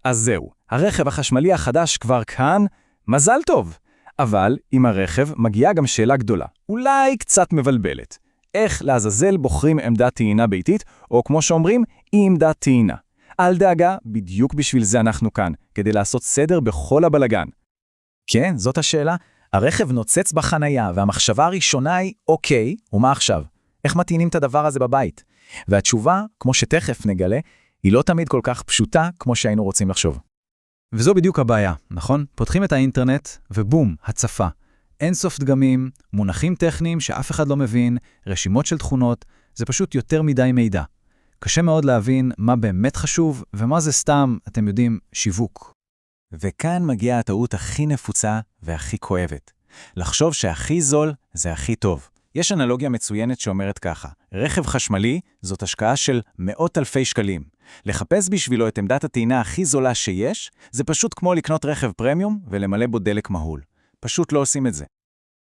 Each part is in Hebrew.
אז זהו, הרכב החשמלי החדש כבר כאן, מזל טוב. אבל עם הרכב מגיעה גם שאלה גדולה, אולי קצת מבלבלת. איך לעזאזל בוחרים עמדת טעינה ביתית, או כמו שאומרים, עמדת טעינה. אל דאגה, בדיוק בשביל זה אנחנו כאן, כדי לעשות סדר בכל הבלגן. כן, זאת השאלה. הרכב נוצץ בחנייה, והמחשבה הראשונה היא, אוקיי, ומה עכשיו? איך מטעינים את הדבר הזה בבית? והתשובה, כמו שתכף נגלה, היא לא תמיד כל כך פשוטה כמו שהיינו רוצים לחשוב. וזו בדיוק הבעיה, נכון? פותחים את האינטרנט, ובום, הצפה. אין סוף דגמים, מונחים טכניים שאף אחד לא מבין, רשימות של תכונות, זה פשוט יותר מדי מידע. קשה מאוד להבין מה באמת חשוב, ומה זה סתם, אתם יודעים, שיווק. וכאן מגיעה הטעות הכי נפוצה והכי כואבת. לחשוב שהכי זול זה הכי טוב. יש אנלוגיה מצוינת שאומרת ככה, רכב חשמלי זאת השקעה של מאות אלפי שקלים. לחפש בשבילו את עמדת הטעינה הכי זולה שיש, זה פשוט כמו לקנות רכב פרמיום ולמלא בו דלק מהול. פשוט לא עושים את זה.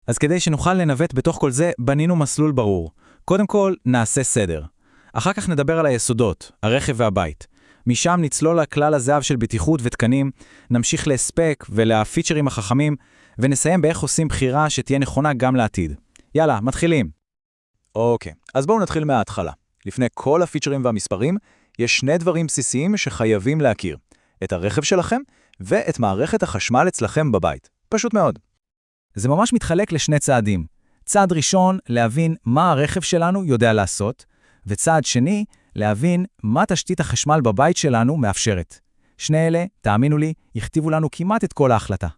אז כדי שנוכל לנווט בתוך כל זה, בנינו מסלול ברור. קודם כל, נעשה סדר. אחר כך נדבר על היסודות, הרכב והבית. משם נצלול לכלל הזהב של בטיחות ותקנים, נמשיך להספק ולפיצ'רים החכמים, ונסיים באיך עושים בחירה שתהיה נכונה גם לעתיד. יאללה, מתחילים. אוקיי, אז בואו נתחיל מההתחלה. לפני כל הפיצ'רים והמספרים, יש שני דברים בסיסיים שחייבים להכיר. את הרכב שלכם ואת מערכת החשמל אצלכם בבית. פשוט מאוד. זה ממש מתחלק לשני צעדים. צעד ראשון, להבין מה הרכב שלנו יודע לעשות, וצעד שני, להבין מה תשתית החשמל בבית שלנו מאפשרת. שני אלה, תאמינו לי, יכתיבו לנו כמעט את כל ההחלטה.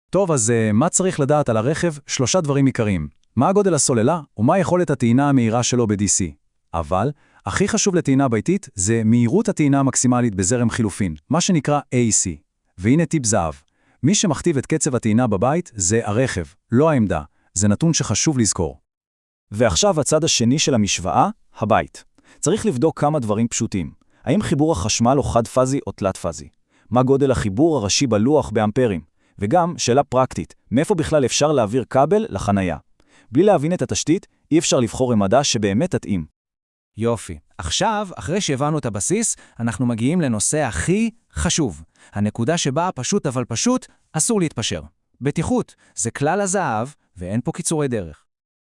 טוב, אז מה צריך לדעת על הרכב? 3 דברים עיקריים. מה הגודל הסוללה, ומה יכולת הטעינה המהירה שלו ב-DC. אבל, הכי חשוב לטעינה ביתית זה מהירות הטעינה המקסימלית בזרם חילופין, מה שנקרא AC. והנה טיפ זהב. מי שמכתיב את קצב הטעינה בבית זה הרכב, לא העמדה. זה נתון שחשוב לזכור. ועכשיו הצד השני של המשוואה, הבית. צריך לבדוק כמה דברים פשוטים. האם חיבור החשמל הוא חד-פזי או תלת-פזי? מה גודל החיבור הראשי בלוח באמפרים? וגם, שאלה פרקטית, מאיפה בכלל אפשר להעביר כבל לחנייה? בלי להבין את התשתית, אי אפשר לבחור עמדה שבאמת תתאים. יופי. עכשיו, אחרי שהבנו את הבסיס, אנחנו מגיעים לנושא הכי חשוב. הנקודה שבה פשוט אבל פשוט אסור להתפשר. בטיחות זה כלל הזהב, ואין פה קיצורי דרך.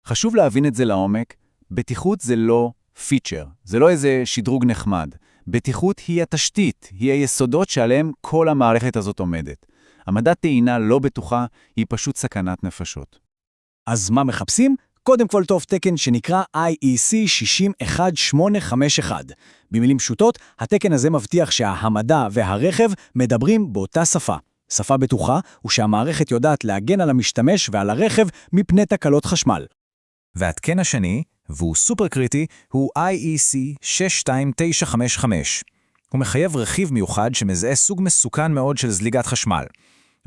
חשוב להבין את זה לעומק. בטיחות זה לא פיצ'ר, זה לא איזה שדרוג נחמד. בטיחות היא התשתית, היא היסודות שעליהם כל המערכת הזאת עומדת. עמדת טעינה לא בטוחה היא פשוט סכנת נפשות. אז מה מחפשים? קודם כל טוב תקן שנקרא IEC 61851. במילים פשוטות, התקן הזה מבטיח שהעמדה והרכב מדברים באותה שפה. שפה בטוחה הוא שהמערכת יודעת להגן על המשתמש ועל הרכב מפני תקלות חשמל. והתקן השני, והוא סופר קריטי, הוא IEC 62955. הוא מחייב רכיב מיוחד שמזהה סוג מסוכן מאוד של זליגת חשמל.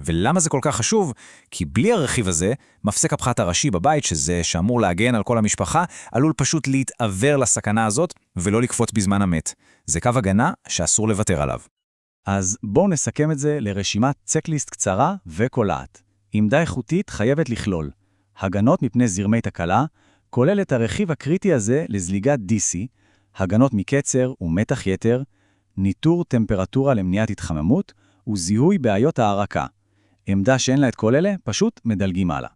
ולמה זה כל כך חשוב? כי בלי הרכיב הזה, מפסק הפחת הראשי בבית, שזה שאמור להגן על כל המשפחה, עלול פשוט להתעבר לסכנה הזאת ולא לקפוץ בזמן המת. זה קו הגנה שאסור לוותר עליו. אז בואו נסכם את זה לרשימת צ'קליסט קצרה וקולעת. עמדה איכותית חייבת לכלול הגנות מפני זרמי תקלה, כולל את הרכיב הקריטי הזה לזליגת DC, הגנות מקצר ומתח יתר, ניטור טמפרטורה למניעת התחממות וזיהוי בעיות הערקה. עמדה שאין לה את כל אלה, פשוט מדלגים הלאה.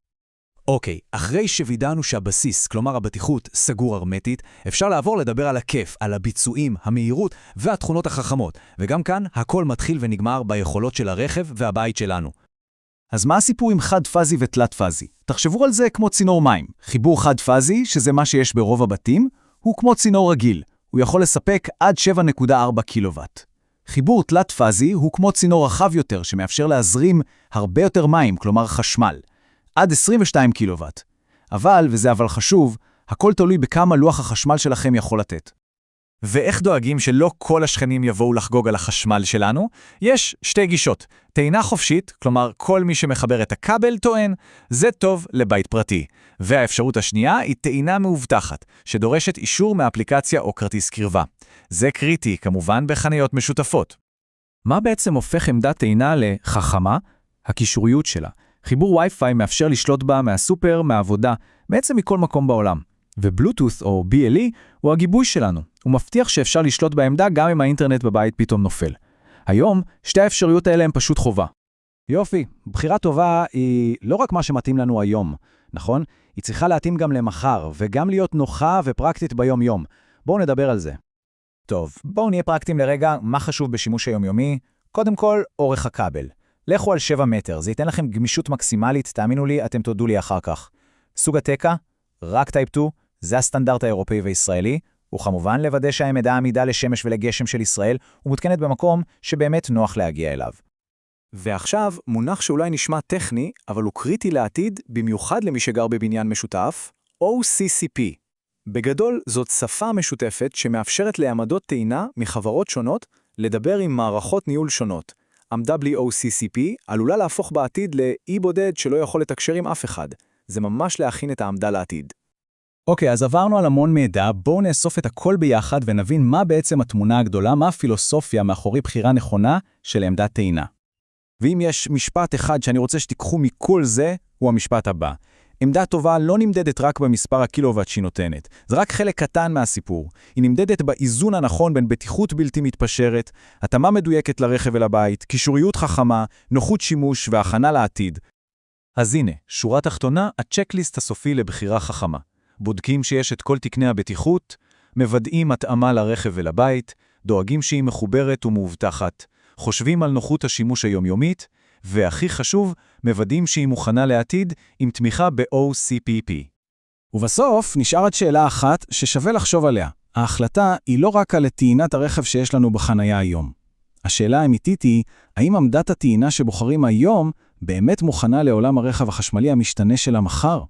אוקיי, אחרי שווידענו שהבסיס, כלומר הבטיחות, סגור הרמטית, אפשר לעבור לדבר על הכיף, על הביצועים, המהירות והתכונות החכמות. וגם כאן, הכל מתחיל ונגמר ביכולות של הרכב והבית שלנו. אז מה הסיפור עם חד-פזי ותלת-פזי? תחשבו על זה כמו צינור מים. חיבור חד-פזי, שזה מה שיש ברוב הבתים, הוא כמו צינור רגיל. הוא יכול לספק עד 7.4 קילוואט. חיבור תלת-פזי הוא כמו צינור רחב יותר שמאפשר להזרים הרבה יותר מים, כלומר חשמל, עד 22 קילוואט. אבל, וזה אבל חשוב, הכל תלוי בכמה לוח החשמל שלכם יכול לתת. ואיך דואגים שלא כל השכנים יבואו לחגוג על החשמל שלנו? יש 2 גישות. טעינה חופשית, כלומר כל מי שמחבר את הכבל טוען, זה טוב לבית פרטי. והאפשרות השנייה היא טעינה מאובטחת, שדורשת אישור מאפליקציה או כרטיס קרבה. זה קריטי, כמובן, בחניות משותפות. מה בעצם הופך עמדת טעינה לחכמה? הקישוריות שלה. חיבור וי-פיי מאפשר לשלוט בה מהסופר, מהעבודה, בעצם מכל מקום בעולם. ובלוטות' או BLE הוא הגיבוי שלנו. הוא מבטיח שאפשר לשלוט בעמדה גם אם האינטרנט בבית פתאום נופל. היום, שתי האפשרויות האלה הן פשוט חובה. יופי, בחירה טובה היא לא רק מה שמתאים לנו היום, נכון? היא צריכה להתאים גם למחר, וגם להיות נוחה ופרקטית ביום-יום. בואו נדבר על זה. טוב, בואו נהיה פרקטיים לרגע, מה חשוב בשימוש היומיומי? קודם כל, אורך הכבל. לכו על 7 מטר, זה ייתן לכם גמישות מקסימלית, תאמינו לי, אתם תודו לי אחר כך. סוג התקה, רק טייפ 2, זה הסטנדרט האירופאי וישראלי, וכמובן לוודא שהעמדה עמידה לשמש ולגשם של ישראל, ומותקנת במקום שבאמת נוח להגיע אליו. ועכשיו, מונח שאולי נשמע טכני, אבל הוא קריטי לעתיד, במיוחד למי שגר בבניין משותף, OCCP. בגדול, זאת שפה משותפת שמאפשרת לעמדות טעינה מחברות שונות לדבר עם מערכות ניהול שונות. עמדה בלי OCCP עלולה להפוך בעתיד לאי בודד שלא יכול לתקשר עם אף אחד. זה ממש להכין את העמדה לעתיד. אוקיי, אז עברנו על המון מידע, בואו נאסוף את הכל ביחד ונבין מה בעצם התמונה הגדולה, מה הפילוסופיה מאחורי בחירה נכונה של עמדת טעינה. ואם יש משפט אחד שאני רוצה שתיקחו מכל זה, הוא המשפט הבא. עמדה טובה לא נמדדת רק במספר הקילוואט שהיא נותנת. זה רק חלק קטן מהסיפור. היא נמדדת באיזון הנכון בין בטיחות בלתי מתפשרת, התאמה מדויקת לרכב ולבית, קישוריות חכמה, נוחות שימוש והכנה לעתיד. אז הנה, שורה תחתונה, הצ'קליסט הסופי לבחירה חכמה. בודקים שיש את כל תקני הבטיחות, מוודאים התאמה לרכב ולבית, דואגים שהיא מחוברת ומאובטחת, חושבים על נוחות השימוש היומיומית, והכי חשוב, מוודאים שהיא מוכנה לעתיד עם תמיכה ב-OCPP. ובסוף נשארת שאלה אחת ששווה לחשוב עליה. ההחלטה היא לא רק על טעינת הרכב שיש לנו בחנייה היום. השאלה האמיתית היא, האם עמדת הטעינה שבוחרים היום באמת מוכנה לעולם הרכב החשמלי המשתנה של המחר?